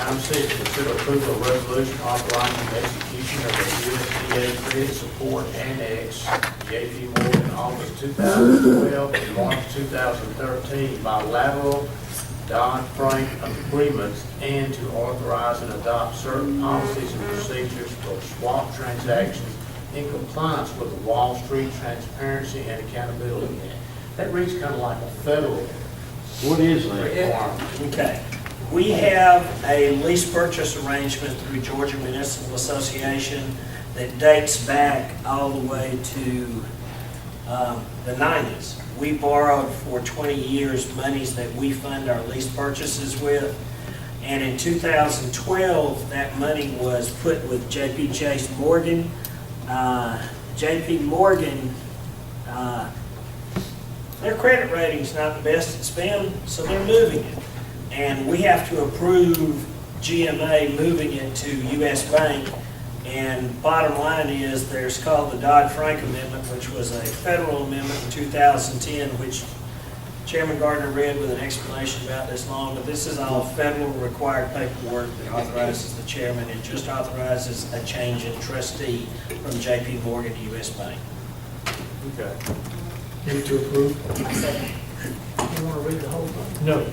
Item 6, consider approval of resolution authorizing the execution of the USDA Credit Support Annex, J.P. Morgan, August 2012 and March 2013 bilateral Dodd-Frank agreements, and to authorize and adopt certain policies and procedures for swap transactions in compliance with the Wall Street Transparency and Accountability Act. That reads kind of like a federal What is that? requirement. Okay. We have a lease purchase arrangement through Georgia Municipal Association that dates back all the way to the 90s. We borrowed for 20 years monies that we fund our lease purchases with. And in 2012, that money was put with J.P. Chase Morgan. J.P. Morgan, their credit rating's not the best it's been, so they're moving it. And we have to approve GMA moving it to U.S. Bank. And bottom line is, there's called the Dodd-Frank Amendment, which was a federal amendment in 2010, which Chairman Gardner read with an explanation about this long, but this is all federal required paperwork that authorizes the chairman. It just authorizes a change in trustee from J.P. Morgan to U.S. Bank. Okay. Move to approve? You want to read the whole thing? No.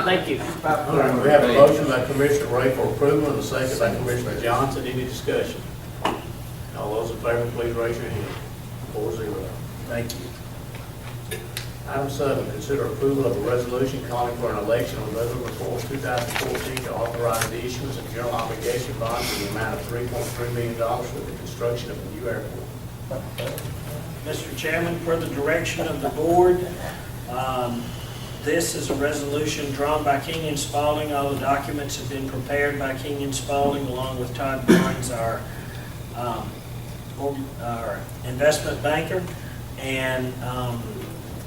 Thank you. All right, we have a motion by Commissioner Ray for approval and a second by Commissioner Johnson. Any discussion? All those in favor, please raise your hand. 4-0. Thank you. Item 7, consider approval of a resolution calling for an election on November 4th, 2014 to authorize the issuance of general obligation bonds in the amount of $3.3 million for the construction of a new airport. Mr. Chairman, per the direction of the board, this is a resolution drawn by King and Spalding. All the documents have been prepared by King and Spalding, along with Todd Barnes, our investment banker. And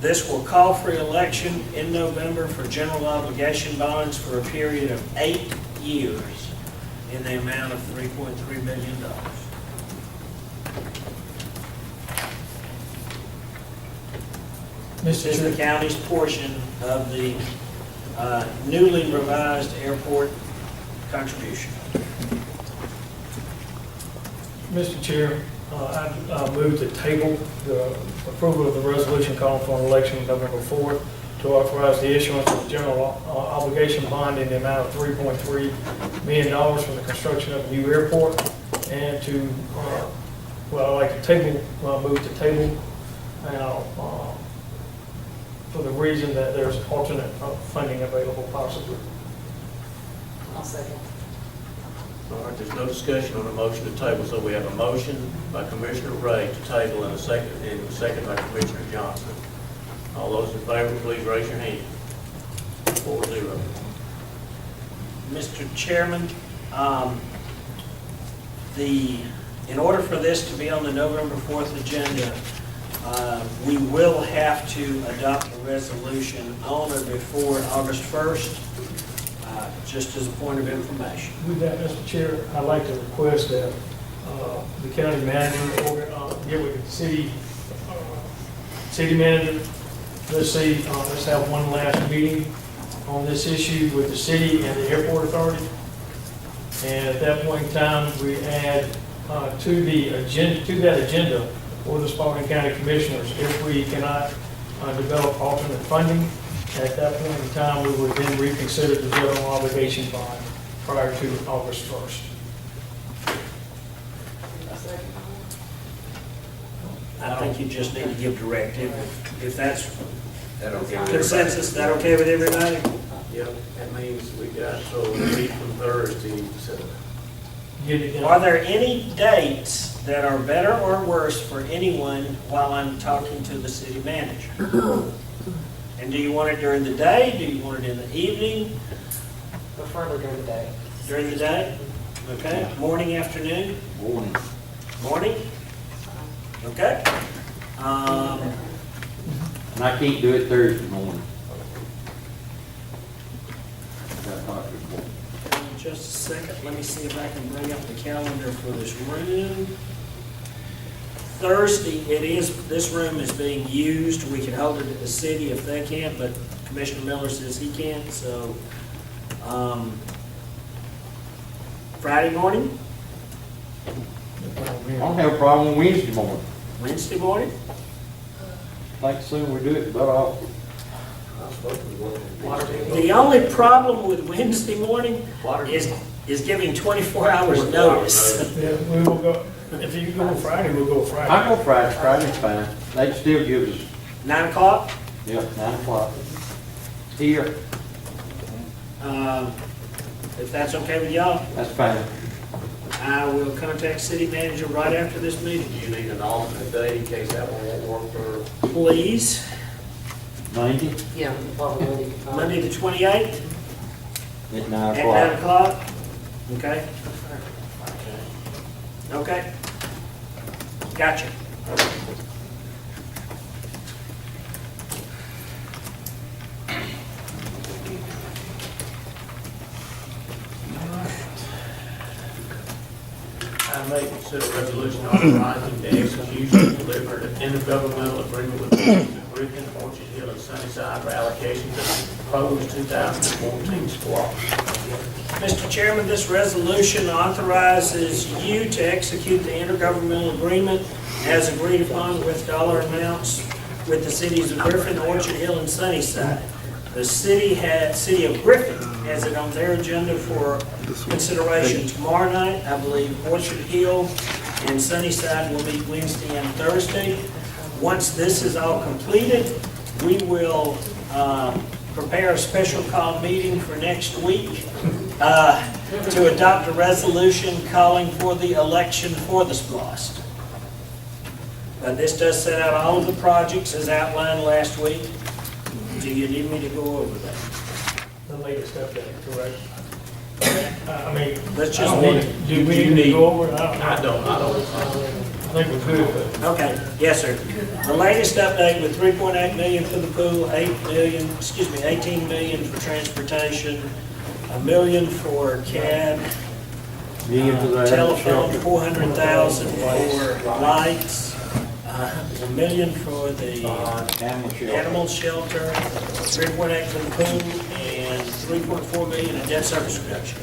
this will call for election in November for general obligation bonds for a period of 8 years in the amount of $3.3 million. This is the county's portion of the newly revised airport contribution. Mr. Chair, I move to table the approval of the resolution calling for an election on November 4th to authorize the issuance of a general obligation bond in the amount of $3.3 million for the construction of a new airport, and to, I'd like to table, move to table, and for the reason that there's alternate funding available possibly. I'll second. All right, there's no discussion on the motion to table, so we have a motion by Commissioner Ray to table and a second by Commissioner Johnson. All those in favor, please raise your hand. 4-0. Mr. Chairman, in order for this to be on the November 4th agenda, we will have to adopt a resolution on or before August 1st, just as a point of information. With that, Mr. Chair, I'd like to request that the county manager get with the city manager. Let's have one last meeting on this issue with the city and the airport authority. And at that point in time, we add to that agenda for the Spalding County Commissioners, if we cannot develop alternate funding. At that point in time, we would then reconsider the general obligation bond prior to August 1st. I think you just need to give directive. If that's consensus, that okay with everybody? Yep, that means we got till the week from Thursday, so. Get it Are done. there any dates that are better or worse for anyone while I'm talking to the city manager? And do you want it during the day? Do you want it in the evening? Preferably during the day. During the day? Okay. Morning, afternoon? Morning. Morning? Okay. And I can't do it Thursday morning. Got doctor's appointment. Just a second. Let me see if I can bring up the calendar for this room. Thursday, this room is being used. We can hold it at the city if they can't, but Commissioner Miller says he can, so, Friday morning, I don't have a problem Wednesday morning. Wednesday morning? I think the sooner we do it, the better off. The only problem with Wednesday morning is giving 24 hours notice. Yeah, we will go, if you go Friday, we'll go Friday. I go Friday, Friday's fine. They still give us, 9 o'clock? yeah, 9 o'clock. Here, If that's okay with y'all, that's fine. I will contact city manager right after this meeting. Do you need an alternate date in case that one won't work for? Please, Monday Yeah, probably. Monday the 28th at 9 at 9 o'clock. o'clock? Okay? Okay. Gotcha. I may consider resolution authorizing the execution and delivery of an intergovernmental agreement with the cities of Griffin, Orchard Hill, and Sunnyside for allocation to the proposed 2014 squad. Mr. Chairman, this resolution authorizes you to execute the intergovernmental agreement as agreed upon with dollar amounts with the cities of Griffin, Orchard Hill, and Sunnyside. The city of Griffin has it on their agenda for consideration tomorrow night. I believe Orchard Hill and Sunnyside will meet Wednesday and Thursday. Once this is all completed, we will prepare a special call meeting for next week to adopt a resolution calling for the election for the SPLOST. This does set out all of the projects as outlined last week. Do you need me to go over that? The latest update, correct? I mean, Let's I just don't need- need, do we need to go over it? I don't. I think we're good, but Okay, yes, sir. The latest update with 3.8 million for the pool, 18 million for transportation, $1 million for CAD, Million for the telephone, shelter. 400,000 for lights, $1 million for the Animal shelter. animal shelter, 3.8 for the pool, and 3.4 million in debt service reduction.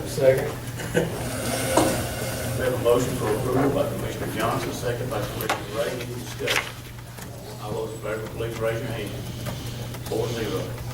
second. We have a motion for approval by Commissioner Johnson, second by Commissioner Ray. Any discussion? All those in favor, please raise your hand. 4-0.